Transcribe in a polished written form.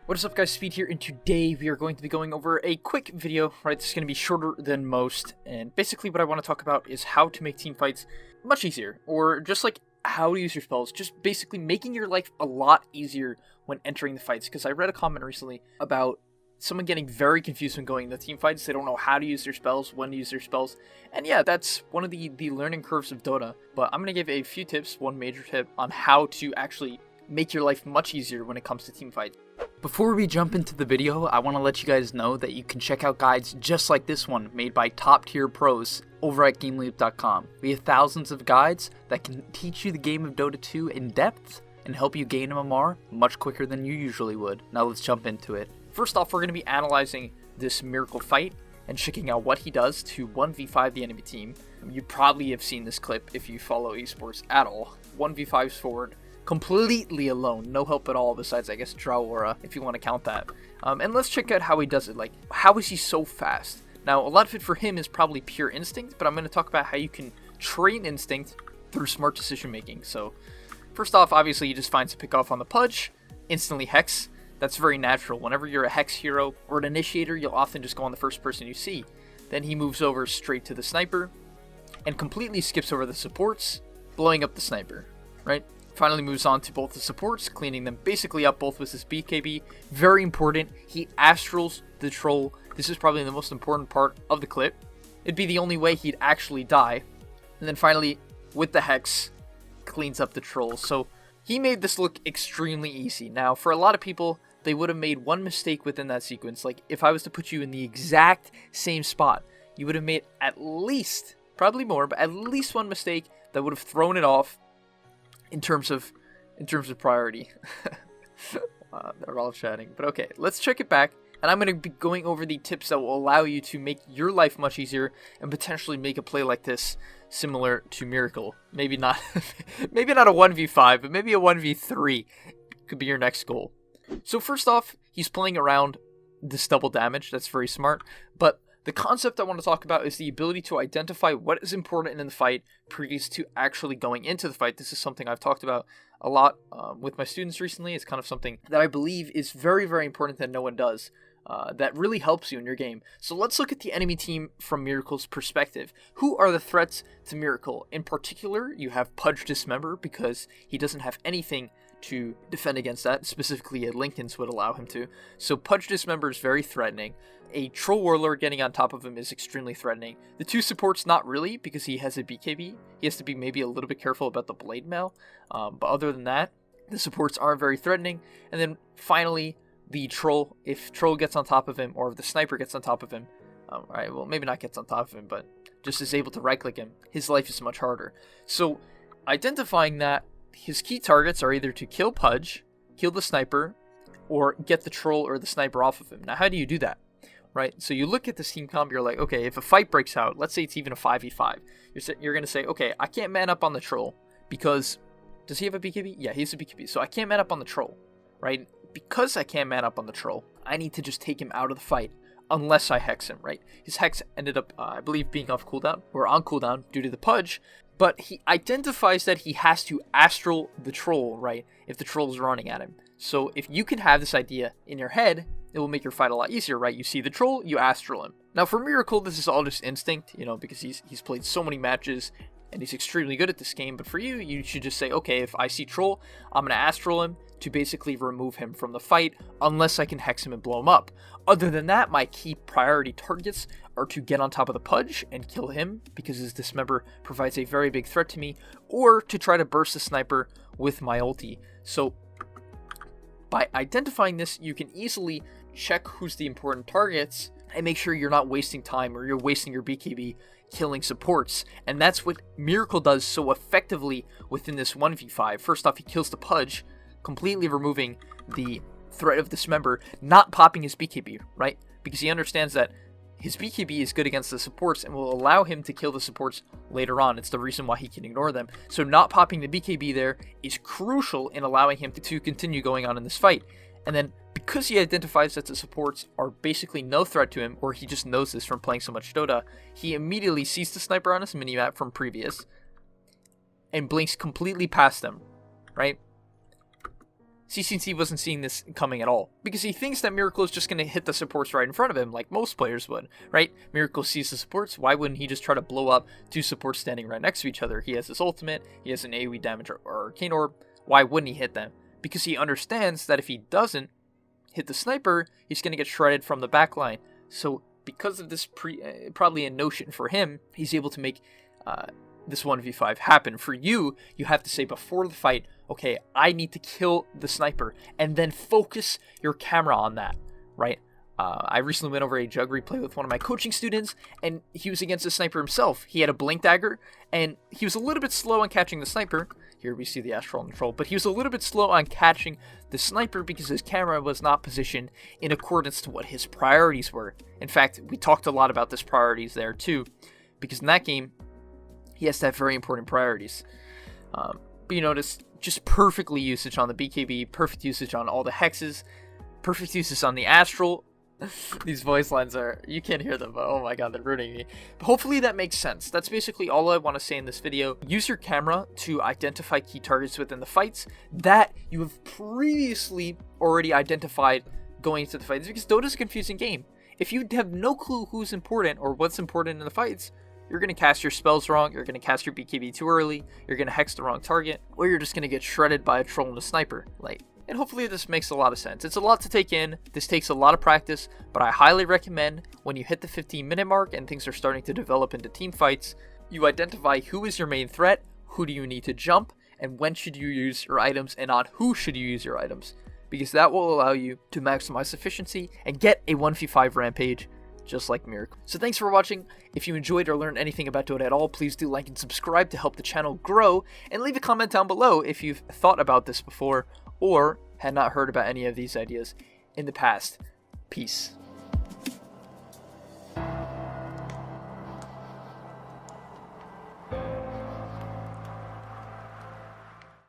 What is up guys, Speed here, and today we are going to be going over a quick video, right? This is going to be shorter than most, and basically what I want to talk about is how to make team fights much easier, or just like how to use your spells, just basically making your life a lot easier when entering the fights, because I read a comment recently about someone getting very confused when going into team fights. They don't know how to use their spells, when to use their spells, and yeah, that's one of the learning curves of Dota, but I'm going to give a few tips, one major tip, on how to actually make your life much easier when it comes to team fights. Before we jump into the video, I want to let you guys know that you can check out guides just like this one made by top tier pros over at gameleap.com. We have thousands of guides that can teach you the game of Dota 2 in depth and help you gain MMR much quicker than you usually would. Now let's jump into it. First off, we're going to be analyzing this Miracle fight and checking out what he does to 1v5 the enemy team. You probably have seen this clip if you follow esports at all. 1v5's forward, completely alone, no help at all besides, I guess, Devourer, if you want to count that. And let's check out how he does it. Like, how is he so fast? Now, a lot of it for him is probably pure instinct, but I'm going to talk about how you can train instinct through smart decision making. So, first off, obviously, he just finds a pick off on the Pudge, instantly Hex. That's very natural. Whenever you're a Hex hero or an initiator, you'll often just go on the first person you see. Then he moves over straight to the sniper and completely skips over the supports, blowing up the sniper, right? Finally moves on to both the supports, cleaning them basically up both with his BKB. Very important, he astrals the troll. This is probably the most important part of the clip. It'd be the only way he'd actually die. And then finally, with the Hex, cleans up the troll. So he made this look extremely easy. Now, for a lot of people, they would have made one mistake within that sequence. Like, if I was to put you in the exact same spot, you would have made at least, probably more, but at least one mistake that would have thrown it off in terms of priority. They're all chatting, but okay, let's check it back, and I'm going to be going over the tips that will allow you to make your life much easier and potentially make a play like this similar to Miracle. Maybe not maybe not a 1v5, but maybe a 1v3 could be your next goal. So first off, he's playing around this double damage. That's very smart, but the concept I want to talk about is the ability to identify what is important in the fight previous to actually going into the fight. This is something I've talked about a lot with my students recently. It's kind of something that I believe is very, very important that no one does. That really helps you in your game. So let's look at the enemy team from Miracle's perspective. Who are the threats to Miracle? In particular, you have Pudge Dismember, because he doesn't have anything to defend against that. Specifically, a Linken's would allow him to. So Pudge Dismember is very threatening. A Troll Warlord getting on top of him is extremely threatening. The two supports, not really, because he has a BKB. He has to be maybe a little bit careful about the Blade Mail. But other than that, the supports aren't very threatening. And then finally, the Troll. If Troll gets on top of him, or if the Sniper gets on top of him, right, well, maybe not gets on top of him, but just is able to right-click him, his life is much harder. So, identifying that, his key targets are either to kill Pudge, kill the Sniper, or get the Troll or the Sniper off of him. Now, how do you do that? Right, so you look at this team comp, you're like, okay, if a fight breaks out, let's say it's even a 5v5, you're going to say, okay, I can't man up on the Troll, because, does he have a BKB? Yeah, he has a BKB, so I can't man up on the Troll, right? Because I can't man up on the Troll, I need to just take him out of the fight, unless I Hex him, right? His Hex ended up, I believe, being off cooldown, or on cooldown, due to the Pudge, but he identifies that he has to astral the Troll, right, if the Troll is running at him. So if you can have this idea in your head, it will make your fight a lot easier, right? You see the Troll, you astral him. Now for Miracle, this is all just instinct, you know, because he's played so many matches and he's extremely good at this game. But for you, you should just say, okay, if I see Troll, I'm going to astral him to basically remove him from the fight, unless I can Hex him and blow him up. Other than that, my key priority targets are to get on top of the Pudge and kill him, because his Dismember provides a very big threat to me, or to try to burst the Sniper with my ulti. So by identifying this, you can easily check who's the important targets and make sure you're not wasting time, or you're wasting your BKB killing supports. And that's what Miracle does so effectively within this 1v5. First off, he kills the Pudge, completely removing the threat of Dismember, not popping his BKB, right? Because he understands that his BKB is good against the supports and will allow him to kill the supports later on. It's the reason why he can ignore them. So not popping the BKB there is crucial in allowing him to continue going on in this fight. And then, because he identifies that the supports are basically no threat to him, or he just knows this from playing so much Dota, he immediately sees the Sniper on his minimap from previous and blinks completely past them, right? CCT wasn't seeing this coming at all, because he thinks that Miracle is just going to hit the supports right in front of him, like most players would, right? Miracle sees the supports, why wouldn't he just try to blow up two supports standing right next to each other? He has his ultimate, he has an AoE damage or arcane orb, why wouldn't he hit them? Because he understands that if he doesn't hit the sniper, he's going to get shredded from the backline. So because of this probably a notion for him, he's able to make this 1v5 happen. For you, you have to say before the fight, okay, I need to kill the sniper, and then focus your camera on that, right? I recently went over a jug replay with one of my coaching students, and he was against a sniper himself. He had a blink dagger, and he was a little bit slow on catching the sniper. Here we see the Astral and the Troll, but he was a little bit slow on catching the sniper because his camera was not positioned in accordance to what his priorities were. In fact, we talked a lot about his priorities there too, because in that game, he has to have very important priorities. But you notice, just perfectly usage on the BKB, perfect usage on all the hexes, perfect usage on the Astral. These voice lines are, you can't hear them, but oh my god, they're ruining me. But hopefully that makes sense. That's basically all I want to say in this video. Use your camera to identify key targets within the fights that you have previously already identified going into the fights, because Dota is a confusing game. If you have no clue who's important or what's important in the fights, you're going to cast your spells wrong, you're going to cast your BKB too early, you're going to hex the wrong target, or you're just going to get shredded by a troll and a sniper. And hopefully this makes a lot of sense. It's a lot to take in, this takes a lot of practice, but I highly recommend when you hit the 15-minute mark and things are starting to develop into team fights, you identify who is your main threat, who do you need to jump, and when should you use your items, and on who should you use your items. Because that will allow you to maximize efficiency and get a 1v5 rampage just like Miracle. So thanks for watching. If you enjoyed or learned anything about Dota at all, please do like and subscribe to help the channel grow, and leave a comment down below if you've thought about this before or had not heard about any of these ideas in the past. Peace.